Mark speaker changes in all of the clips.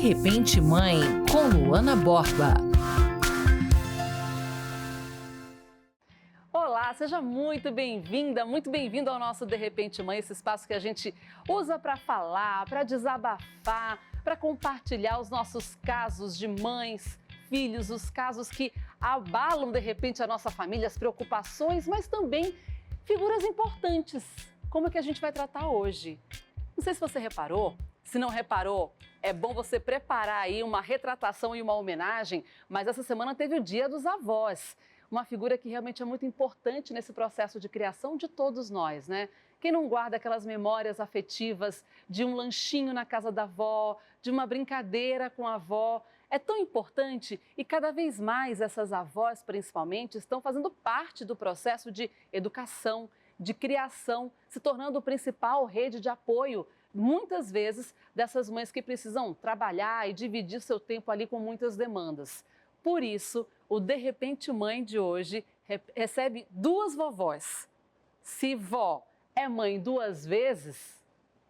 Speaker 1: Repente Mãe, com Luana Borba.
Speaker 2: Olá, seja muito bem-vinda, muito bem-vindo ao nosso De Repente Mãe, esse espaço que a gente usa para falar, para desabafar, para compartilhar os nossos casos de mães, filhos, os casos que abalam de repente a nossa família, as preocupações, mas também figuras importantes. Como é que a gente vai tratar hoje? Não sei se você reparou, se não reparou, é bom você preparar aí uma retratação e uma homenagem, mas essa semana teve o Dia dos Avós. Uma figura que realmente é muito importante nesse processo de criação de todos nós, né? Quem não guarda aquelas memórias afetivas de um lanchinho na casa da avó, de uma brincadeira com a avó? É tão importante e cada vez mais essas avós, principalmente, estão fazendo parte do processo de educação, de criação, se tornando o principal rede de apoio, muitas vezes, dessas mães que precisam trabalhar e dividir seu tempo ali com muitas demandas. Por isso, o De Repente Mãe de hoje recebe duas vovós. Se vó é mãe duas vezes,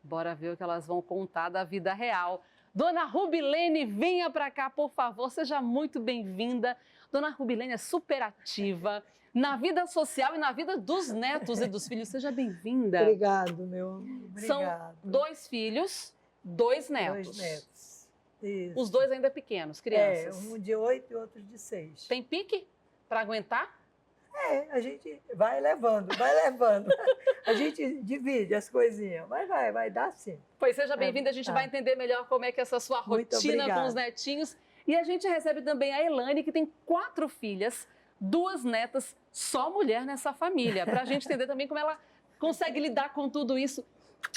Speaker 2: bora ver o que elas vão contar da vida real. Dona Rubilene, venha para cá, por favor, seja muito bem-vinda. Dona Rubilene é super ativa na vida social e na vida dos netos e dos filhos. Seja bem-vinda.
Speaker 3: Obrigado, meu amor. Obrigado.
Speaker 2: São 2 filhos, 2 netos.
Speaker 3: 2 netos. Isso.
Speaker 2: Os 2 ainda pequenos, crianças.
Speaker 3: Um de 8 e outro de 6.
Speaker 2: Tem pique para aguentar?
Speaker 3: A gente vai levando, vai levando. A gente divide as coisinhas, mas vai dar sim.
Speaker 2: Pois seja bem-vinda, a gente vai entender melhor como é que é essa sua rotina com os netinhos. E a gente recebe também a Elane, que tem 4 filhas, 2 netas, só mulher nessa família. Para a gente entender também como ela consegue lidar com tudo isso.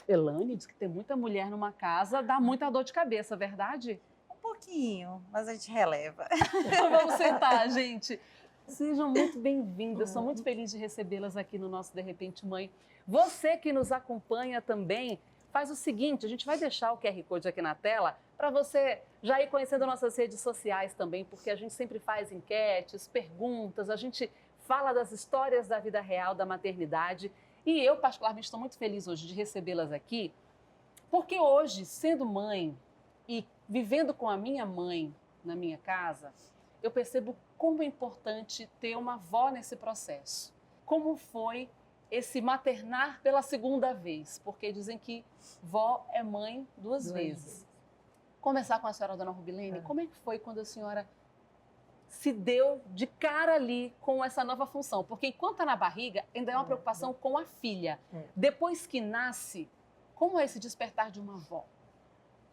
Speaker 2: Elane diz que ter muita mulher numa casa dá muita dor de cabeça, verdade?
Speaker 4: Um pouquinho, mas a gente releva.
Speaker 2: Então vamos sentar, gente. Sejam muito bem-vindas, sou muito feliz de recebê-las aqui no nosso De Repente Mãe. Você que nos acompanha também, faz o seguinte, a gente vai deixar o QR Code aqui na tela para você já ir conhecendo nossas redes sociais também, porque a gente sempre faz enquetes, perguntas, a gente fala das histórias da vida real, da maternidade. E eu, particularmente, estou muito feliz hoje de recebê-las aqui, porque hoje, sendo mãe e vivendo com a minha mãe na minha casa, eu percebo como é importante ter uma avó nesse processo. Como foi esse maternar pela segunda vez, porque dizem que vó é mãe duas vezes. Começar com a senhora, dona Rubilene, como é que foi quando a senhora se deu de cara ali com essa nova função? Porque enquanto está na barriga, ainda é uma preocupação com a filha. Depois que nasce, como é esse despertar de uma avó?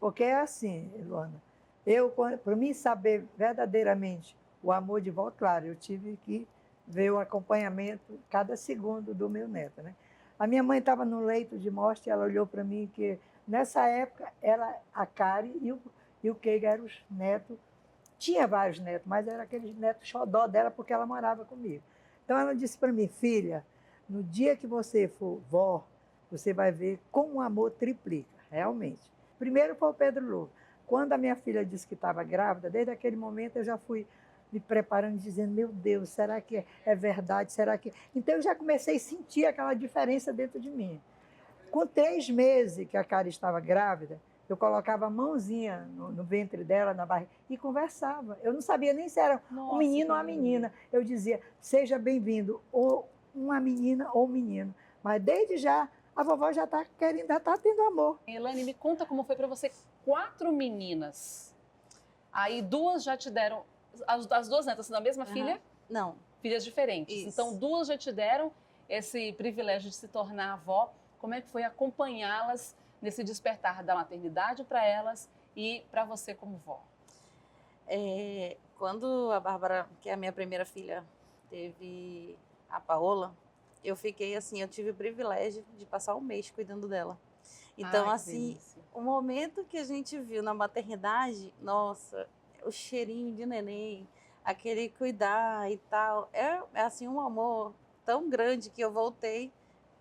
Speaker 3: Porque é assim, Luana, para mim saber verdadeiramente o amor de vó, claro, eu tive que ver o acompanhamento cada segundo do meu neto, né? A minha mãe estava no leito de morte, ela olhou para mim que nessa época a Kari e o Keiga eram os netos. Tinha vários netos, mas era aquele neto xodó dela porque ela morava comigo. Então ela disse para mim, filha, no dia que você for vó, você vai ver como o amor triplica, realmente. Primeiro foi o Pedro Lobo. Quando a minha filha disse que estava grávida, desde aquele momento eu já fui me preparando, dizendo, meu Deus, será que é verdade? Será que... Então eu já comecei a sentir aquela diferença dentro de mim. Com 3 meses que a Kari estava grávida, eu colocava a mãozinha no ventre dela, na barriga, e conversava. Eu não sabia nem se era um menino ou uma menina. Eu dizia, seja bem-vindo, ou uma menina ou um menino. Mas desde já, a vovó já está querendo, já está tendo amor.
Speaker 2: Elane, me conta como foi para você 4 meninas. Aí 2 já te deram, as 2 netas da mesma filha?
Speaker 4: Não.
Speaker 2: Filhas diferentes.
Speaker 4: Isso.
Speaker 2: Então 2 já te deram esse privilégio de se tornar avó. Como é que foi acompanhá-las nesse despertar da maternidade para elas e para você como vó?
Speaker 4: Quando a Bárbara, que é a minha primeira filha, teve a Paola, eu fiquei assim, eu tive o privilégio de passar um mês cuidando dela. Então, assim, o momento que a gente viu na maternidade, nossa, o cheirinho de neném, aquele cuidar e tal, é assim um amor tão grande que eu voltei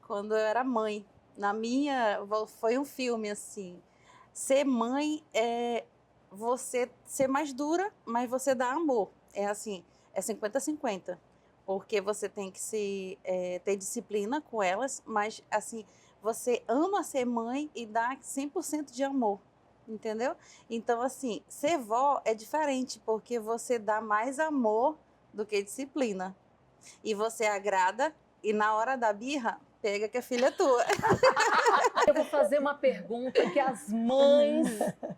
Speaker 4: quando eu era mãe. Foi um filme, assim. Ser mãe é você ser mais dura, mas você dá amor. É assim, é 50-50. Porque você tem que ter disciplina com elas, mas assim, você ama ser mãe e dá 100% de amor. entendeu? Então, assim, ser vó é diferente, porque você dá mais amor do que disciplina. E você agrada, e na hora da birra, pega que a filha é tua.
Speaker 2: Eu vou fazer uma pergunta que as mães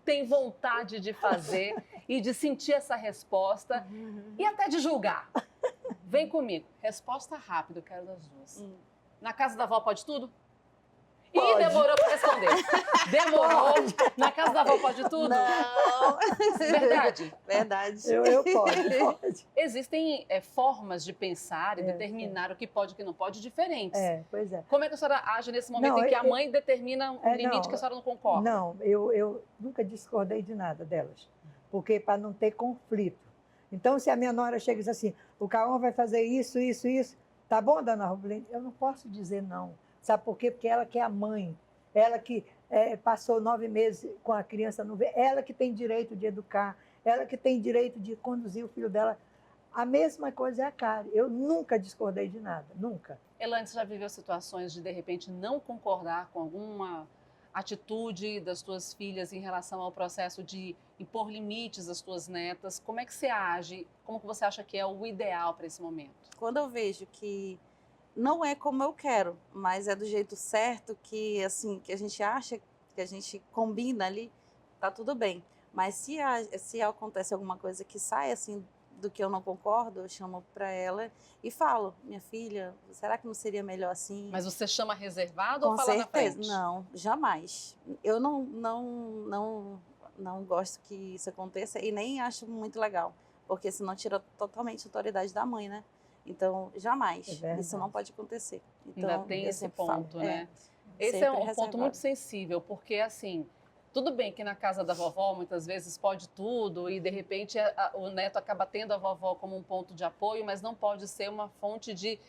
Speaker 2: têm vontade de fazer e de sentir essa resposta e até de julgar. Vem comigo. Resposta rápida, eu quero das duas. Na casa da avó pode tudo? Ih, demorou para responder. Demorou. Na casa da avó pode tudo?
Speaker 4: Não.
Speaker 2: Verdade.
Speaker 4: Verdade.
Speaker 3: Eu pode.
Speaker 2: Existem formas de pensar e determinar o que pode e o que não pode diferentes.
Speaker 3: Pois é.
Speaker 2: Como é que a senhora age nesse momento em que a mãe determina um limite que a senhora não concorda?
Speaker 3: Não, eu nunca discordei de nada delas, porque para não ter conflito. Então, se a minha nora chega e diz assim, o Cauã vai fazer isso, tá bom, dona Rubelene? Eu não posso dizer não. Sabe por quê? Porque ela que é a mãe, ela que passou 9 meses com a criança no ventre, ela que tem direito de educar, ela que tem direito de conduzir o filho dela. A mesma coisa é a Karen. Eu nunca discordei de nada, nunca.
Speaker 2: Elaine, você já viveu situações de repente, não concordar com alguma atitude das tuas filhas em relação ao processo de impor limites às tuas netas? Como é que você age? Como que você acha que é o ideal para esse momento?
Speaker 4: Quando eu vejo que não é como eu quero, mas é do jeito certo, que assim, que a gente acha, que a gente combina ali, tá tudo bem. Mas se acontece alguma coisa que sai assim do que eu não concordo, eu chamo para ela e falo, minha filha, será que não seria melhor assim?
Speaker 2: Mas você chama reservado
Speaker 4: Com
Speaker 2: ou fala
Speaker 4: certeza.
Speaker 2: na frente?
Speaker 4: Não, jamais. Eu não gosto que isso aconteça e nem acho muito legal, porque senão tira totalmente a autoridade da mãe, né? Então, jamais. Isso não pode acontecer. Então,
Speaker 2: ainda tem esse ponto, né? Esse
Speaker 4: sempre
Speaker 2: é um ponto
Speaker 4: reservado.
Speaker 2: muito sensível, porque assim, tudo bem que na casa da vovó muitas vezes pode tudo e de repente o neto acaba tendo a vovó como um ponto de apoio, mas não pode ser uma fonte de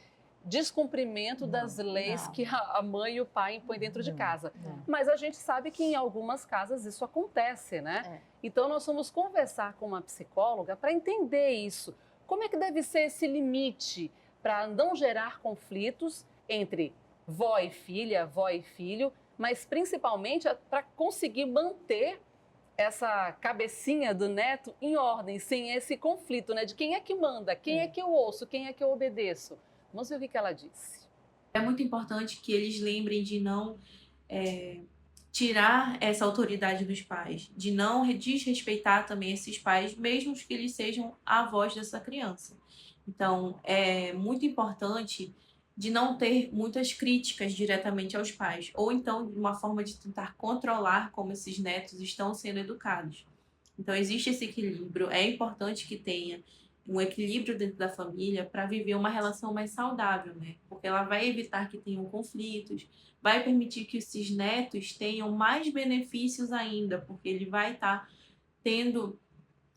Speaker 2: descumprimento das leis que a mãe e o pai impõem dentro de casa. Mas a gente sabe que em algumas casas isso acontece, né? Então nós vamos conversar com uma psicóloga para entender isso. Como é que deve ser esse limite para não gerar conflitos entre vó e filha, vó e filho, mas principalmente para conseguir manter essa cabecinha do neto em ordem, sem esse conflito, né? De quem é que manda, quem é que eu ouço, quem é que eu obedeço. Vamos ver o que ela disse.
Speaker 5: É muito importante que eles lembrem de não tirar essa autoridade dos pais, de não desrespeitar também esses pais, mesmo que eles sejam a voz dessa criança. Então, é muito importante de não ter muitas críticas diretamente aos pais, ou então de uma forma de tentar controlar como esses netos estão sendo educados. Então, existe esse equilíbrio, é importante que tenha um equilíbrio dentro da família para viver uma relação mais saudável, né? Porque ela vai evitar que tenham conflitos, vai permitir que esses netos tenham mais benefícios ainda, porque ele vai estar tendo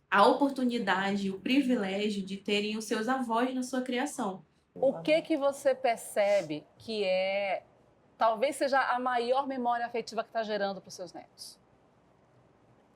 Speaker 5: a oportunidade, o privilégio de terem os seus avós na sua criação.
Speaker 2: O que você percebe que talvez seja a maior memória afetiva que está gerando para os seus netos?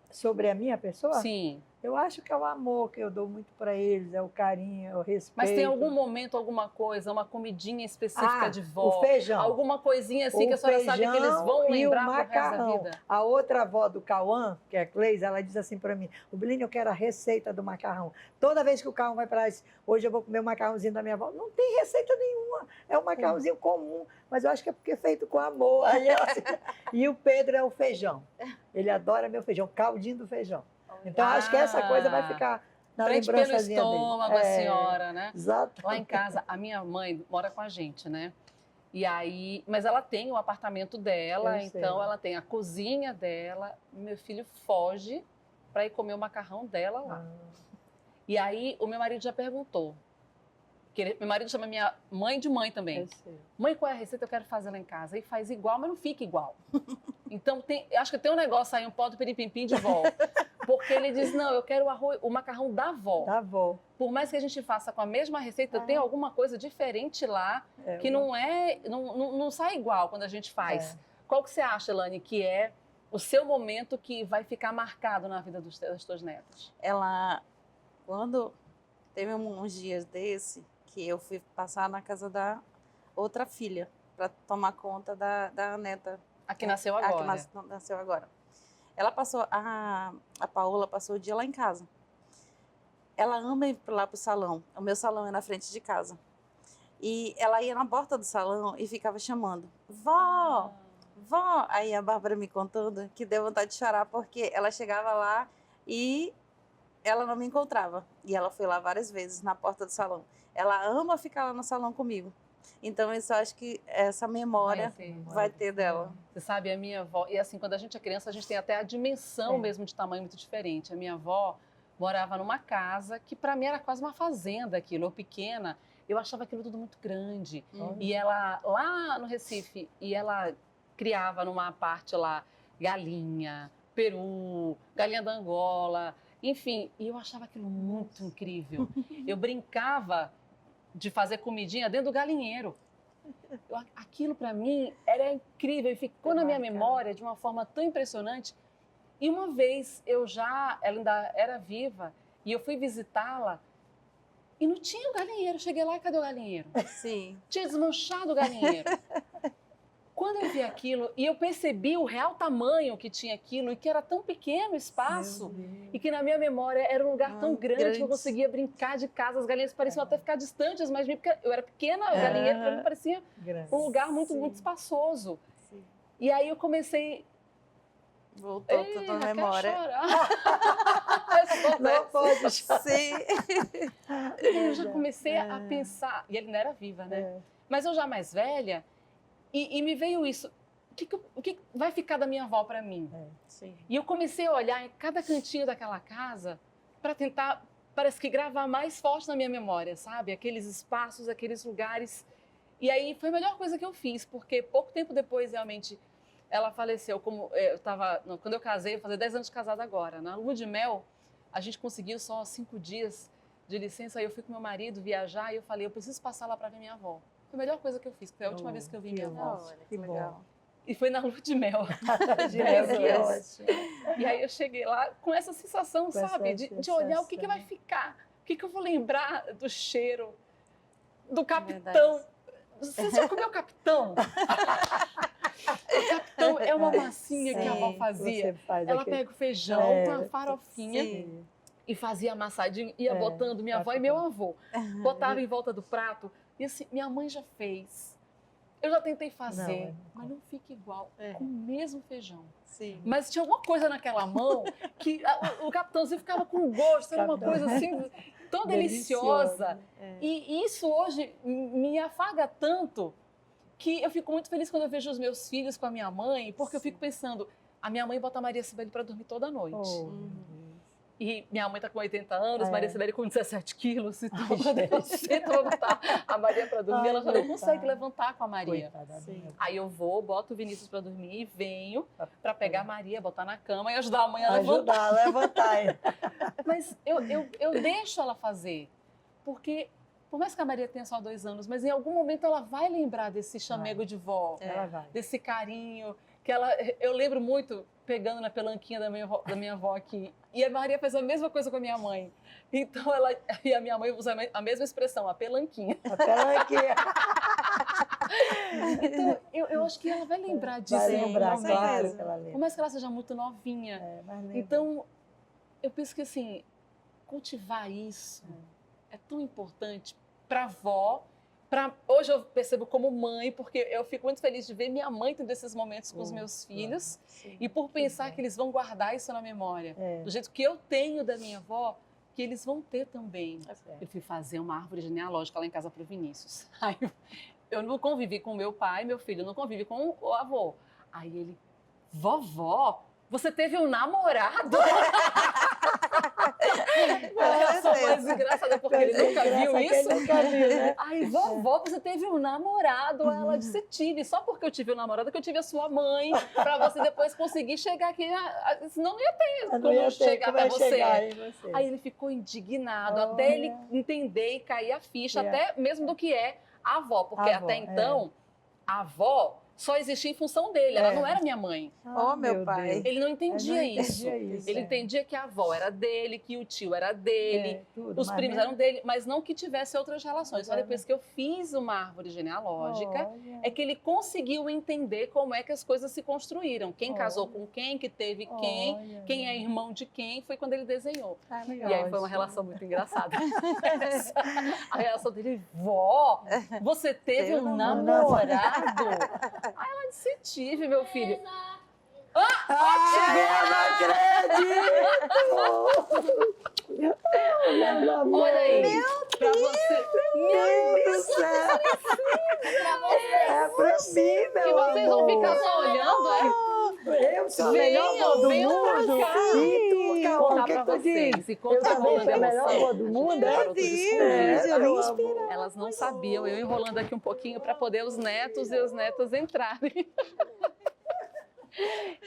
Speaker 3: Sobre a minha pessoa?
Speaker 2: Sim.
Speaker 3: Eu acho que é o amor que eu dou muito para eles, é o carinho, é o respeito.
Speaker 2: Mas tem algum momento, alguma coisa, uma comidinha específica de vó?
Speaker 3: O feijão.
Speaker 2: Alguma coisinha assim que a senhora sabe que eles vão lembrar pro resto da vida?
Speaker 3: A outra avó do Cauã, que é a Cleise, ela diz assim para mim, Rubelene, eu quero a receita do macarrão. Toda vez que o Cauã vai para lá, hoje eu vou comer o macarrãozinho da minha avó. Não tem receita nenhuma, é um macarrãozinho comum, mas eu acho que é porque é feito com amor. Aí ela, assim, e o Pedro é o feijão. Ele adora meu feijão, caldinho do feijão. Então, acho que essa coisa vai ficar na lembrançazinha
Speaker 2: pelo estômago, a senhora, né?
Speaker 3: Exato.
Speaker 2: Lá em casa, a minha mãe mora com a gente, né? E aí, mas ela tem o apartamento dela, então ela tem a cozinha dela. Meu filho foge para ir comer o macarrão dela lá. E aí, o meu marido já perguntou. Meu marido chama minha mãe de mãe também. Mãe, qual é a receita? Eu quero fazer lá em casa. E faz igual, mas não fica igual. Então, acho que tem um negócio aí, um pó do piripimpim de vó. Porque ele diz, não, eu quero o macarrão da avó.
Speaker 3: Da avó.
Speaker 2: Por mais que a gente faça com a mesma receita, tem alguma coisa diferente lá que não sai igual quando a gente faz. Qual que você acha, Elaine, que é o seu momento que vai ficar marcado na vida das tuas netas?
Speaker 4: Ela, quando teve uns dias que eu fui passar na casa da outra filha para tomar conta da neta.
Speaker 2: A que nasceu agora.
Speaker 4: A que nasceu agora. Ela passou, a Paola passou o dia lá em casa. Ela ama ir lá pro salão. O meu salão é na frente de casa. E ela ia na porta do salão e ficava chamando, vó, vó. Aí a Bárbara me contando que deu vontade de chorar porque ela chegava lá e ela não me encontrava. E ela foi lá várias vezes na porta do salão. Ela ama ficar lá no salão comigo. Então, isso eu acho que essa memória vai ter dela.
Speaker 2: Você sabe, a minha avó... E assim, quando a gente é criança, a gente tem até a dimensão mesmo de tamanho muito diferente. A minha avó morava numa casa que, para mim, era quase uma fazenda aquilo. Eu pequena, eu achava aquilo tudo muito grande. E ela, lá no Recife, e ela criava numa parte lá galinha, peru, galinha da Angola, enfim. E eu achava aquilo muito incrível. Eu brincava de fazer comidinha dentro do galinheiro. Aquilo para mim era incrível e ficou na minha memória de uma forma tão impressionante. E uma vez ela ainda era viva e eu fui visitá-la e não tinha o galinheiro. Cheguei lá e cadê o galinheiro?
Speaker 4: Sim.
Speaker 2: Tinha desmanchado o galinheiro. Quando eu vi aquilo e eu percebi o real tamanho que tinha aquilo e que era tão pequeno o espaço e que na minha memória era um lugar tão grande que eu conseguia brincar de casa, as galinhas pareciam até ficar distantes, mas porque eu era pequena, o galinheiro para mim parecia um lugar muito, muito espaçoso.
Speaker 4: Sim.
Speaker 2: E aí eu comecei...
Speaker 4: Voltou tudo na memória.
Speaker 3: Não pode
Speaker 4: Sim.
Speaker 2: Eu já comecei a pensar, e ele não era viva, né? Mas eu já mais velha, e me veio isso, o que vai ficar da minha avó para mim?
Speaker 4: Sim.
Speaker 2: E eu comecei a olhar em cada cantinho daquela casa para tentar, parece que gravar mais forte na minha memória, sabe? Aqueles espaços, aqueles lugares. E aí foi a melhor coisa que eu fiz, porque pouco tempo depois, realmente, ela faleceu. Quando eu casei, eu vou fazer 10 anos de casada agora. Na lua de mel, a gente conseguiu só 5 dias de licença. Aí eu fui com meu marido viajar e eu falei, eu preciso passar lá para ver minha avó. Foi a melhor coisa que eu fiz, foi a última vez que eu vi minha avó.
Speaker 4: Olha, que legal.
Speaker 2: E foi na lua de mel. E aí eu cheguei lá com essa sensação, sabe? De olhar o que vai ficar. O que eu vou lembrar do cheiro, do capitão. Você já comeu capitão? O capitão é uma massinha que a avó fazia. Ela pega o feijão com a farofinha e fazia amassadinho, ia botando, minha avó e meu avô. Botava em volta do prato. E assim, minha mãe já fez. Eu já tentei fazer, mas não fica igual, com o mesmo feijão.
Speaker 4: Sim.
Speaker 2: Mas tinha alguma coisa naquela mão que o capitãozinho ficava com gosto, era uma coisa assim, tão deliciosa. E isso hoje me afaga tanto que eu fico muito feliz quando eu vejo os meus filhos com a minha mãe, porque eu fico pensando, a minha mãe bota a Maria Cibele para dormir toda noite. E minha mãe está com 80 anos, Maria Cibele com 17 quilos. Então, quando eu sento para botar a Maria para dormir, ela já não consegue levantar com a Maria. Aí eu vou, boto o Vinícius para dormir e venho para pegar a Maria, botar na cama e ajudar a mãe a levantar. Mas eu deixo ela fazer, porque por mais que a Maria tenha só 2 anos, mas em algum momento ela vai lembrar desse chamego de vó, desse carinho. Eu lembro muito pegando na pelanquinha da minha avó aqui. E a Maria fez a mesma coisa com a minha mãe. Então, e a minha mãe usa a mesma expressão, a pelanquinha.
Speaker 3: A pelanquinha.
Speaker 2: Então, eu acho que ela vai lembrar disso.
Speaker 3: Vai lembrar,
Speaker 2: em algum
Speaker 3: claro
Speaker 2: momento.
Speaker 3: que ela lembra.
Speaker 2: Por mais que ela seja muito novinha. Então, eu penso que, assim, cultivar isso é tão importante para a avó. Hoje eu percebo como mãe, porque eu fico muito feliz de ver minha mãe tendo esses momentos com os meus filhos e por pensar que eles vão guardar isso na memória. Do jeito que eu tenho da minha avó, que eles vão ter também. Eu fui fazer uma árvore genealógica lá em casa para o Vinícius. Aí eu não convivi com meu pai, meu filho não convive com o avô. Aí ele, vovó, você teve um namorado? Eu sou mais engraçada porque ele nunca viu isso. Aí, vovó, você teve um namorado? Ela disse, tive. Só porque eu tive um namorado que eu tive a sua mãe, para você depois conseguir chegar aqui. Senão não ia ter como chegar até você. Aí ele ficou indignado, até ele entender e cair a ficha, até mesmo do que é a avó. Porque até então, a avó só existia em função dele, ela não era minha mãe.
Speaker 4: Oh, meu pai.
Speaker 2: Ele não entendia isso.
Speaker 3: isso.
Speaker 2: Ele entendia que a avó era dele, que o tio era dele,
Speaker 3: tudo,
Speaker 2: os
Speaker 3: mas
Speaker 2: primos
Speaker 3: mesmo-
Speaker 2: eram dele, mas não que tivesse outras relações. Só
Speaker 3: Exatamente.
Speaker 2: depois que eu fiz uma árvore genealógica,
Speaker 3: Olha,
Speaker 2: é que ele conseguiu entender como é que as coisas se construíram. Quem casou com quem, que teve quem,
Speaker 3: olha.
Speaker 2: quem é irmão de quem, foi quando ele desenhou.
Speaker 3: Que
Speaker 2: E aí foi uma
Speaker 3: ótimo.
Speaker 2: relação muito engraçada. A relação dele, vó, você teve
Speaker 4: Teve
Speaker 2: um
Speaker 4: um
Speaker 2: namorado? Aí ela disse, tive, meu filho. Olha aí, pra você.
Speaker 3: Meu Deus do céu! É pra mim,
Speaker 2: E
Speaker 3: meu
Speaker 2: vocês vão
Speaker 3: amor.
Speaker 2: ficar só olhando, é?
Speaker 3: Eu sou a melhor avó do
Speaker 2: venham pra
Speaker 3: mundo.
Speaker 2: cá.
Speaker 3: E tu, Cauã,
Speaker 2: Contar
Speaker 3: o que
Speaker 2: pra
Speaker 3: tu diz?
Speaker 2: vocês. E
Speaker 3: Eu
Speaker 2: conta
Speaker 3: também
Speaker 2: rolando
Speaker 3: sou a melhor avó do mundo, é?
Speaker 2: garotas
Speaker 3: É, meu amor.
Speaker 2: Elas não sabiam, eu enrolando aqui um pouquinho para poder os netos e as netas entrarem.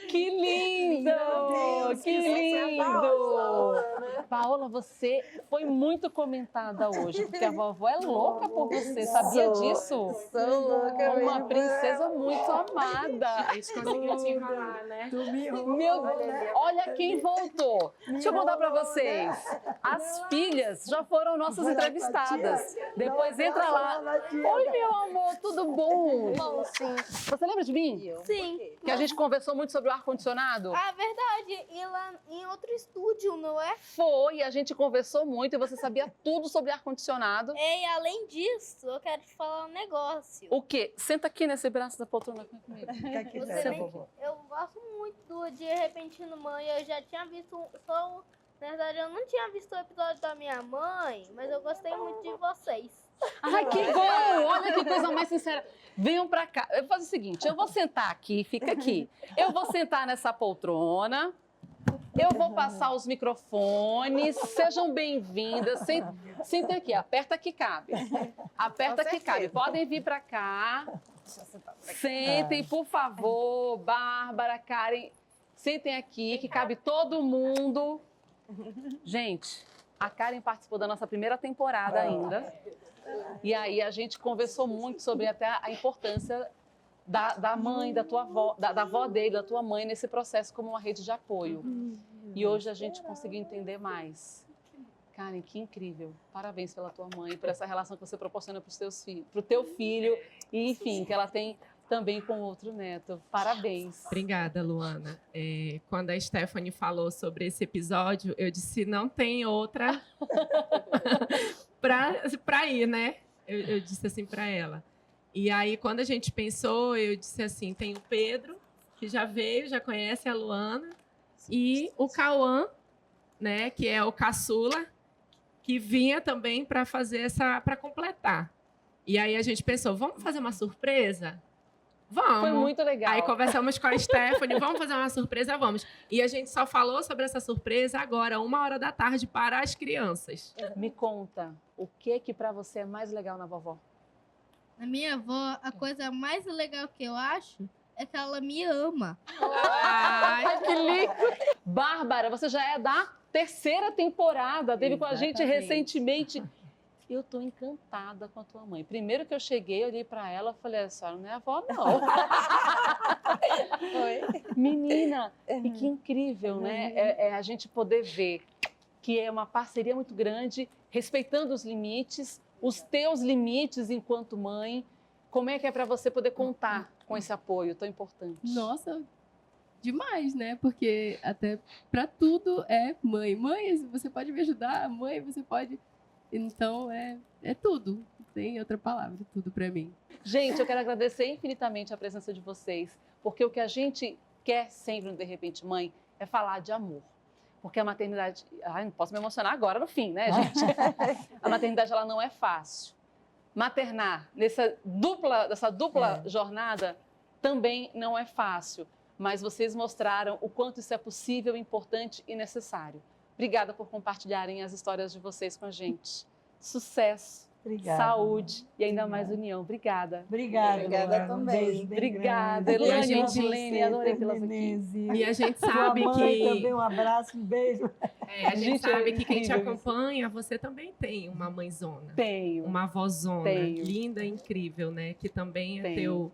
Speaker 2: Que lindo!
Speaker 3: Meu Deus,
Speaker 2: Que lindo! Paola, você foi muito comentada hoje, porque a vovó é louca por você, sabia disso?
Speaker 4: Sou louca,
Speaker 2: Uma
Speaker 4: mesmo.
Speaker 2: princesa muito amada.
Speaker 5: A gente conseguiu te enrolar, né?
Speaker 3: Tu me enrola.
Speaker 2: Meu Deus, olha quem voltou. Deixa eu contar para vocês. As filhas já foram nossas entrevistadas. Depois entra lá. Oi, meu amor, tudo bom?
Speaker 6: Bom, sim.
Speaker 2: Você lembra de mim?
Speaker 6: Sim.
Speaker 2: Que a gente conversou muito sobre o ar-condicionado?
Speaker 6: Ah, verdade. E lá em outro estúdio, não é?
Speaker 2: Foi, a gente conversou muito e você sabia tudo sobre ar-condicionado.
Speaker 6: E além disso, eu quero te falar um negócio.
Speaker 2: O quê? Senta aqui nesse braço da poltrona comigo.
Speaker 3: Fica aqui,
Speaker 6: Você
Speaker 3: né,
Speaker 6: nem-
Speaker 3: vovó?
Speaker 6: Eu gosto muito do De Repentino Mãe. Eu já tinha visto na verdade, eu não tinha visto o episódio da minha mãe, mas eu gostei muito de vocês.
Speaker 2: Ai, que bom! Olha que coisa mais sincera. Venham pra cá. Eu vou fazer o seguinte, eu vou sentar aqui, fica aqui. Eu vou sentar nessa poltrona. Eu vou passar os microfones. Sejam bem-vindas. Sentem aqui, aperta que cabe. Aperta que cabe. Podem vir pra cá. Sentem, por favor. Bárbara, Karen, sentem aqui, que cabe todo mundo. Gente, a Karen participou da nossa primeira temporada ainda. E aí a gente conversou muito sobre até a importância da mãe, da tua avó, da avó dele, da tua mãe nesse processo como uma rede de apoio. E hoje a gente conseguiu entender mais. Karen, que incrível. Parabéns pela tua mãe, por essa relação que você proporciona para os teus filhos, para o teu filho e, enfim, que ela tem também com outro neto. Parabéns.
Speaker 7: Obrigada, Luana. Quando a Stephanie falou sobre esse episódio, eu disse, não tem outra para ir, né? Eu disse assim para ela. E aí, quando a gente pensou, eu disse assim, tem o Pedro, que já veio, já conhece a Luana, e o Cauã, né, que é o caçula, que vinha também para fazer para completar. E aí a gente pensou, vamos fazer uma surpresa? Vamos.
Speaker 2: Foi muito legal.
Speaker 7: Aí conversamos com a Stephanie, vamos fazer uma surpresa, vamos. E a gente só falou sobre essa surpresa agora, 13h para as crianças.
Speaker 2: Me conta, o que para você é mais legal na vovó?
Speaker 6: A minha avó, a coisa mais legal que eu acho é que ela me ama.
Speaker 2: Ai, que lindo! Bárbara, você já é da terceira temporada, teve com a gente
Speaker 3: Exatamente.
Speaker 2: recentemente. Eu tô encantada com a tua mãe. Primeiro que eu cheguei, olhei para ela e falei, a senhora não é avó, não.
Speaker 4: Oi.
Speaker 2: Menina, e que incrível, né? É a gente poder ver que é uma parceria muito grande, respeitando os limites, os teus limites enquanto mãe. Como é que é para você poder contar com esse apoio tão importante?
Speaker 8: Nossa, demais, né? Porque até pra tudo é mãe. Mãe, você pode me ajudar? Mãe, você pode... Então, é tudo. Não tem outra palavra, tudo pra mim.
Speaker 2: Gente, eu quero agradecer infinitamente a presença de vocês, porque o que a gente quer sempre no De Repente Mãe é falar de amor. Porque a maternidade... Ai, não posso me emocionar agora no fim, né, gente? A maternidade, ela não é fácil. Maternar nessa dupla jornada também não é fácil. Mas vocês mostraram o quanto isso é possível, importante e necessário. Obrigada por compartilharem as histórias de vocês com a gente. Sucesso,
Speaker 3: Obrigada.
Speaker 2: saúde e ainda mais união. Obrigada.
Speaker 3: Obrigada,
Speaker 4: Obrigada
Speaker 3: Luana. Um
Speaker 4: também.
Speaker 3: beijo bem
Speaker 2: Obrigada,
Speaker 3: grande.
Speaker 7: Elane,
Speaker 3: Beijo pra
Speaker 2: Dilene,
Speaker 3: você,
Speaker 2: adorei tê-las aqui.
Speaker 3: Menezes.
Speaker 7: E a gente
Speaker 3: Sua
Speaker 7: sabe
Speaker 3: mãe
Speaker 7: que...
Speaker 3: também, um abraço, um beijo.
Speaker 7: a gente
Speaker 2: Gente, é
Speaker 7: sabe que quem te
Speaker 2: incrível isso.
Speaker 7: acompanha, você também tem uma mãezona.
Speaker 2: Tenho.
Speaker 7: Uma avózona
Speaker 2: Tenho.
Speaker 7: linda e incrível, né? Que também é
Speaker 2: Tenho.
Speaker 7: teu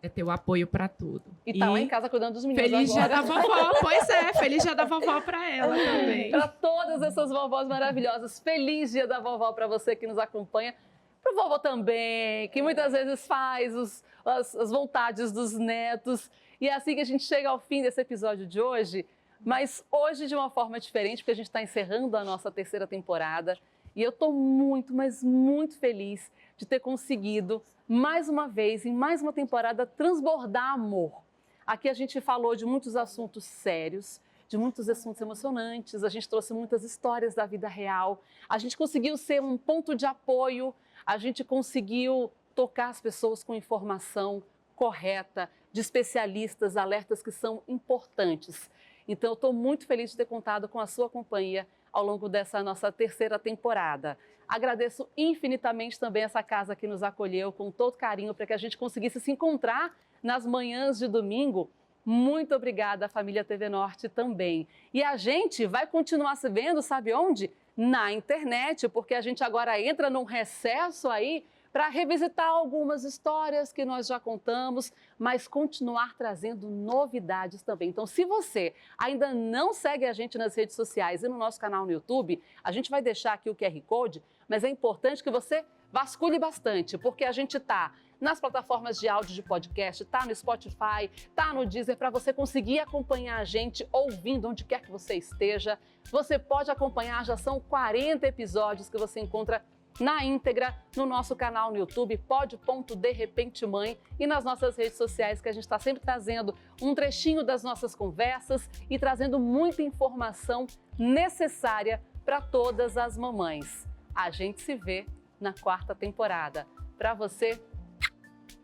Speaker 7: É ter o apoio para tudo.
Speaker 2: E tá lá em casa cuidando dos meninos
Speaker 7: Feliz
Speaker 2: agora.
Speaker 7: dia da vovó, pois é, feliz dia da vovó para ela também.
Speaker 2: Para todas essas vovós maravilhosas, feliz dia da vovó para você que nos acompanha. Para o vovô também, que muitas vezes faz as vontades dos netos. E é assim que a gente chega ao fim desse episódio de hoje. Mas hoje de uma forma diferente, porque a gente está encerrando a nossa 3ª temporada. E eu estou muito, mas muito feliz de ter conseguido, mais uma vez, em mais uma temporada, transbordar amor. Aqui a gente falou de muitos assuntos sérios, de muitos assuntos emocionantes, a gente trouxe muitas histórias da vida real, a gente conseguiu ser um ponto de apoio, a gente conseguiu tocar as pessoas com informação correta, de especialistas, alertas que são importantes. Então, eu estou muito feliz de ter contado com a sua companhia ao longo dessa nossa 3ª temporada. Agradeço infinitamente também essa casa que nos acolheu com todo carinho para que a gente conseguisse se encontrar nas manhãs de domingo. Muito obrigada, família TV Norte também. E a gente vai continuar se vendo, sabe onde? Na internet, porque a gente agora entra num recesso aí para revisitar algumas histórias que nós já contamos, mas continuar trazendo novidades também. Então, se você ainda não segue a gente nas redes sociais e no nosso canal no YouTube, a gente vai deixar aqui o QR Code, mas é importante que você vasculhe bastante, porque a gente está nas plataformas de áudio de podcast, está no Spotify, está no Deezer, para você conseguir acompanhar a gente ouvindo onde quer que você esteja. Você pode acompanhar, já são 40 episódios que você encontra na íntegra no nosso canal no YouTube, pod.derrepentemãe, e nas nossas redes sociais, que a gente está sempre trazendo um trechinho das nossas conversas e trazendo muita informação necessária para todas as mamães. A gente se vê na 4ª temporada. Para você,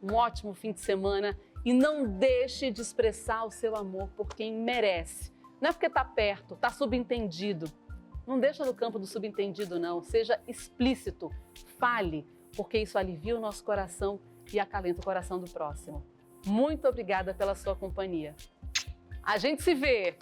Speaker 2: um ótimo fim de semana e não deixe de expressar o seu amor por quem merece. Não é porque está perto, está subentendido. Não deixa no campo do subentendido, não. Seja explícito, fale, porque isso alivia o nosso coração e acalenta o coração do próximo. Muito obrigada pela sua companhia. A gente se vê!